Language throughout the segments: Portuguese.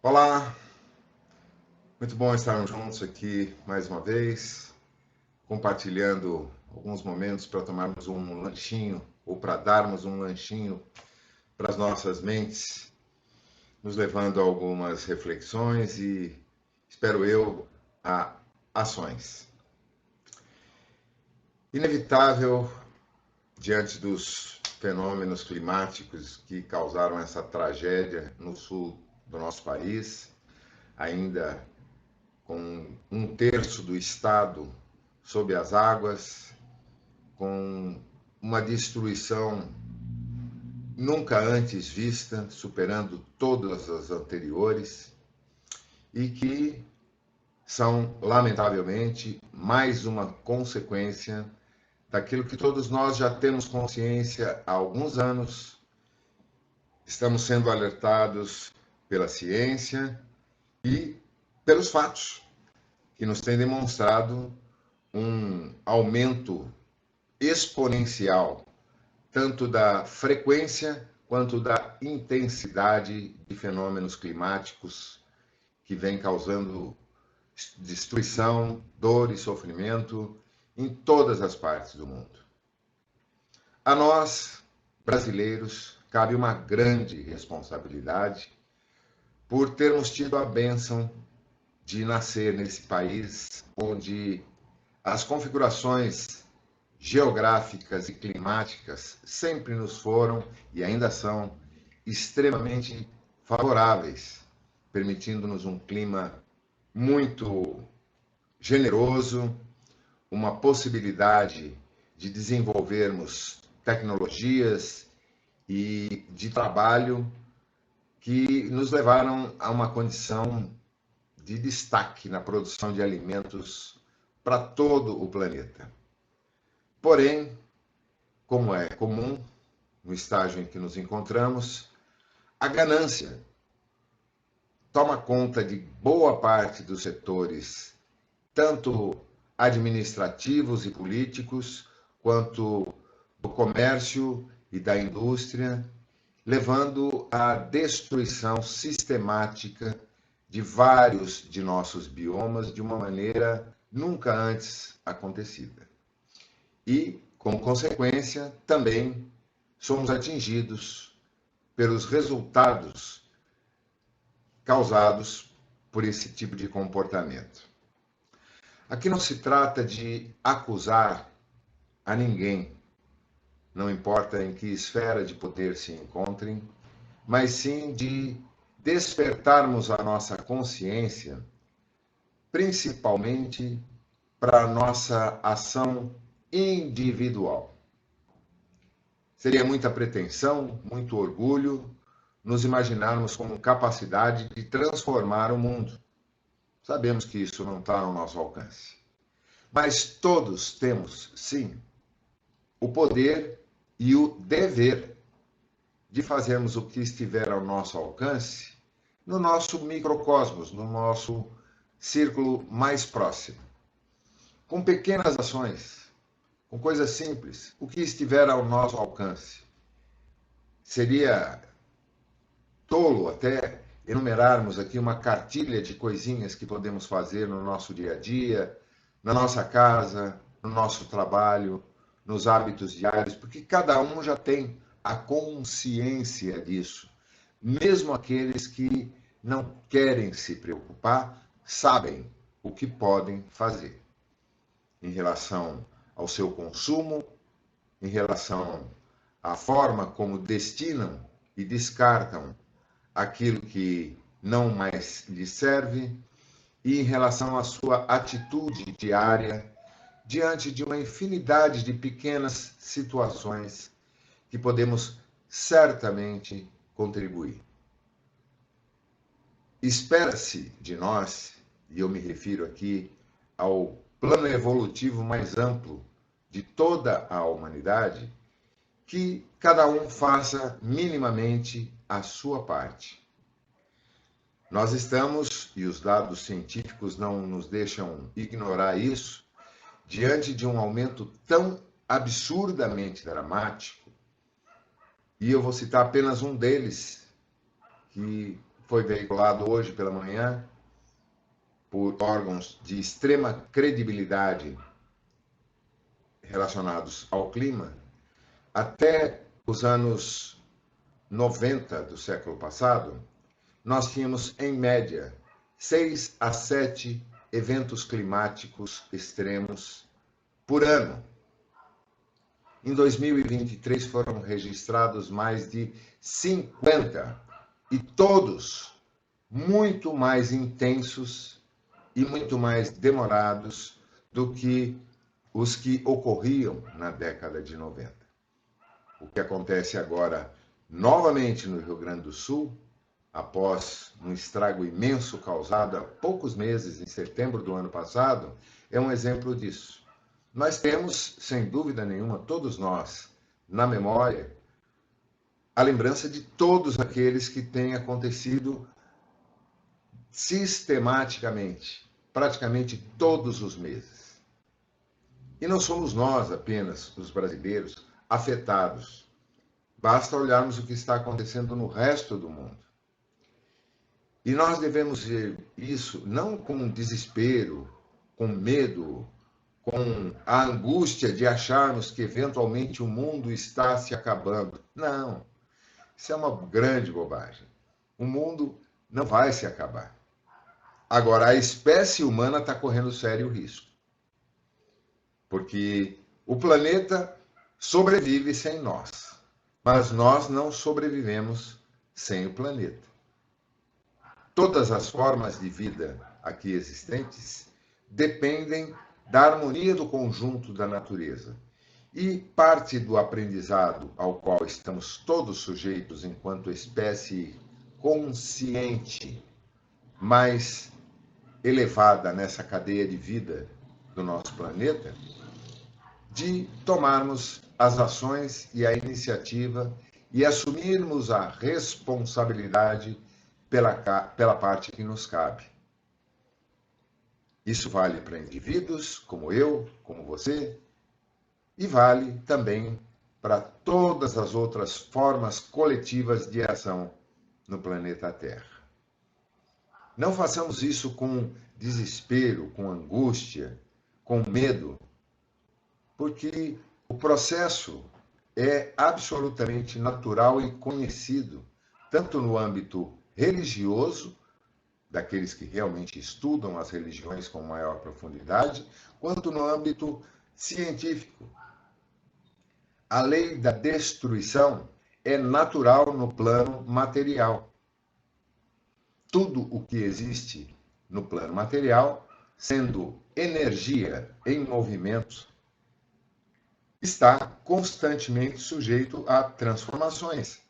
Olá, muito bom estarmos juntos aqui mais uma vez, compartilhando alguns momentos para tomarmos um lanchinho ou para darmos um lanchinho para as nossas mentes, nos levando a algumas reflexões e, espero eu, a ações. Inevitável, diante dos fenômenos climáticos que causaram essa tragédia no sul do nosso país, ainda com um terço do estado sob as águas, com uma destruição nunca antes vista, superando todas as anteriores, e que são, lamentavelmente, mais uma consequência daquilo que todos nós já temos consciência há alguns anos, estamos sendo alertados pela ciência e pelos fatos, que nos têm demonstrado um aumento exponencial, tanto da frequência quanto da intensidade de fenômenos climáticos que vêm causando destruição, dor e sofrimento em todas as partes do mundo. A nós, brasileiros, cabe uma grande responsabilidade por termos tido a bênção de nascer nesse país onde as configurações geográficas e climáticas sempre nos foram e ainda são extremamente favoráveis, permitindo-nos um clima muito generoso, uma possibilidade de desenvolvermos tecnologias e de trabalho que nos levaram a uma condição de destaque na produção de alimentos para todo o planeta. Porém, como é comum no estágio em que nos encontramos, a ganância toma conta de boa parte dos setores, tanto administrativos e políticos, quanto do comércio e da indústria, levando à destruição sistemática de vários de nossos biomas de uma maneira nunca antes acontecida. E, como consequência, também somos atingidos pelos resultados causados por esse tipo de comportamento. Aqui não se trata de acusar a ninguém, não importa em que esfera de poder se encontrem, mas sim de despertarmos a nossa consciência, principalmente para a nossa ação individual. Seria muita pretensão, muito orgulho, nos imaginarmos com capacidade de transformar o mundo. Sabemos que isso não está no nosso alcance. Mas todos temos, sim, o poder e o dever de fazermos o que estiver ao nosso alcance no nosso microcosmos, no nosso círculo mais próximo. Com pequenas ações, com coisas simples, o que estiver ao nosso alcance. Seria tolo até enumerarmos aqui uma cartilha de coisinhas que podemos fazer no nosso dia a dia, na nossa casa, no nosso trabalho, nos hábitos diários, porque cada um já tem a consciência disso. Mesmo aqueles que não querem se preocupar, sabem o que podem fazer em relação ao seu consumo, em relação à forma como destinam e descartam aquilo que não mais lhe serve e em relação à sua atitude diária diante de uma infinidade de pequenas situações que podemos certamente contribuir. Espera-se de nós, e eu me refiro aqui ao plano evolutivo mais amplo de toda a humanidade, que cada um faça minimamente a sua parte. Nós estamos, e os dados científicos não nos deixam ignorar isso, diante de um aumento tão absurdamente dramático, e eu vou citar apenas um deles, que foi veiculado hoje pela manhã por órgãos de extrema credibilidade relacionados ao clima, até os anos 90 do século passado, nós tínhamos, em média, 6 a 7 eventos climáticos extremos por ano. Em 2023 foram registrados mais de 50, e todos muito mais intensos e muito mais demorados do que os que ocorriam na década de 90. O que acontece agora, novamente no Rio Grande do Sul, após um estrago imenso causado há poucos meses, em setembro do ano passado, é um exemplo disso. Nós temos, sem dúvida nenhuma, todos nós, na memória, a lembrança de todos aqueles que têm acontecido sistematicamente, praticamente todos os meses. E não somos nós apenas, os brasileiros, afetados. Basta olharmos o que está acontecendo no resto do mundo. E nós devemos ver isso não com desespero, com medo, com a angústia de acharmos que eventualmente o mundo está se acabando. Não, isso é uma grande bobagem. O mundo não vai se acabar. Agora, a espécie humana está correndo sério risco. Porque o planeta sobrevive sem nós, mas nós não sobrevivemos sem o planeta. Todas as formas de vida aqui existentes dependem da harmonia do conjunto da natureza. E parte do aprendizado ao qual estamos todos sujeitos enquanto espécie consciente mais elevada nessa cadeia de vida do nosso planeta, de tomarmos as ações e a iniciativa e assumirmos a responsabilidade pela parte que nos cabe. Isso vale para indivíduos como eu, como você, e vale também para todas as outras formas coletivas de ação no planeta Terra. Não façamos isso com desespero, com angústia, com medo, porque o processo é absolutamente natural e conhecido, tanto no âmbito religioso, daqueles que realmente estudam as religiões com maior profundidade, quanto no âmbito científico. A lei da destruição é natural no plano material. Tudo o que existe no plano material, sendo energia em movimento, está constantemente sujeito a transformações,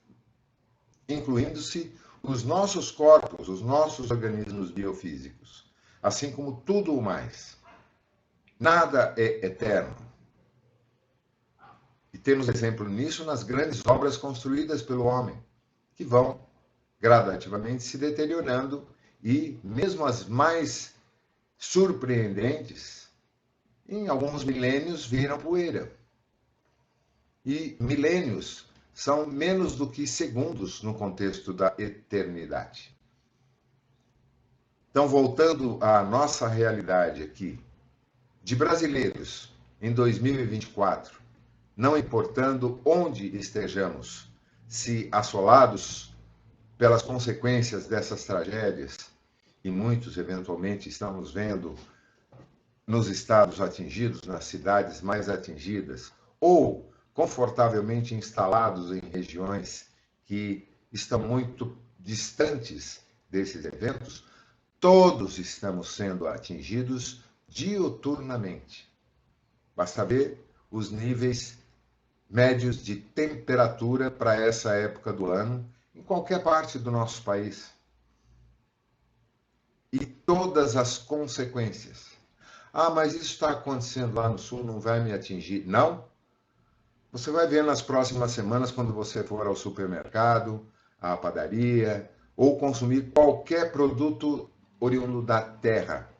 incluindo-se os nossos corpos, os nossos organismos biofísicos, assim como tudo o mais. Nada é eterno. E temos exemplo nisso nas grandes obras construídas pelo homem, que vão gradativamente se deteriorando e mesmo as mais surpreendentes, em alguns milênios viram poeira. E milênios são menos do que segundos no contexto da eternidade. Então, voltando à nossa realidade aqui, de brasileiros em 2024, não importando onde estejamos, se assolados pelas consequências dessas tragédias, e muitos eventualmente estamos vendo nos estados atingidos, nas cidades mais atingidas, ou confortavelmente instalados em regiões que estão muito distantes desses eventos, todos estamos sendo atingidos diuturnamente. Basta ver os níveis médios de temperatura para essa época do ano em qualquer parte do nosso país. E todas as consequências. Ah, mas isso está acontecendo lá no sul, não vai me atingir. Não. Você vai ver nas próximas semanas, quando você for ao supermercado, à padaria, ou consumir qualquer produto oriundo da terra.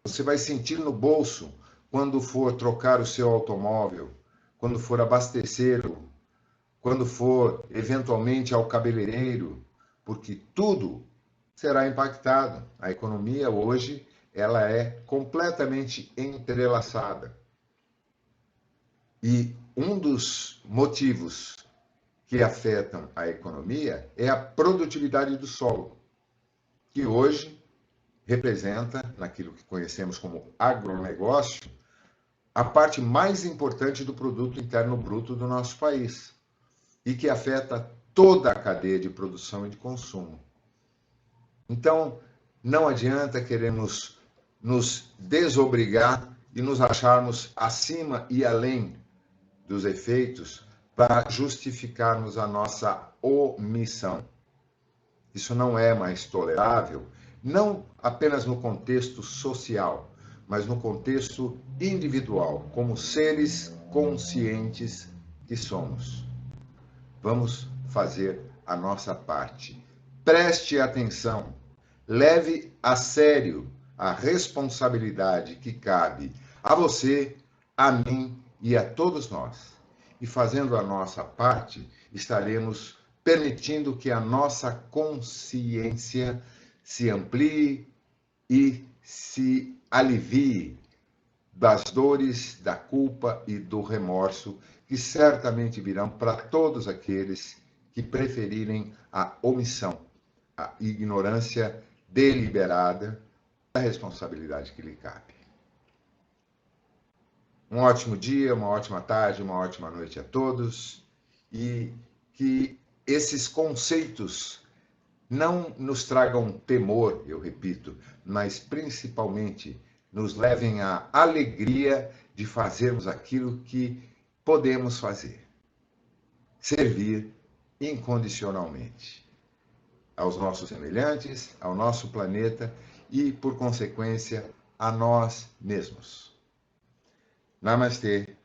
Você vai sentir no bolso quando for trocar o seu automóvel, quando for abastecê-lo, quando for eventualmente ao cabeleireiro, porque tudo será impactado. A economia hoje, ela é completamente entrelaçada. E um dos motivos que afetam a economia é a produtividade do solo, que hoje representa, naquilo que conhecemos como agronegócio, a parte mais importante do produto interno bruto do nosso país e que afeta toda a cadeia de produção e de consumo. Então, não adianta queremos nos desobrigar e nos acharmos acima e além dos efeitos para justificarmos a nossa omissão. Isso não é mais tolerável, não apenas no contexto social, mas no contexto individual, como seres conscientes que somos. Vamos fazer a nossa parte. Preste atenção, leve a sério a responsabilidade que cabe a você, a mim e a todos nós. E fazendo a nossa parte, estaremos permitindo que a nossa consciência se amplie e se alivie das dores, da culpa e do remorso que certamente virão para todos aqueles que preferirem a omissão, a ignorância deliberada da responsabilidade que lhe cabe. Um ótimo dia, uma ótima tarde, uma ótima noite a todos e que esses conceitos não nos tragam temor, eu repito, mas principalmente nos levem à alegria de fazermos aquilo que podemos fazer. Servir incondicionalmente aos nossos semelhantes, ao nosso planeta e, por consequência, a nós mesmos. Namastê.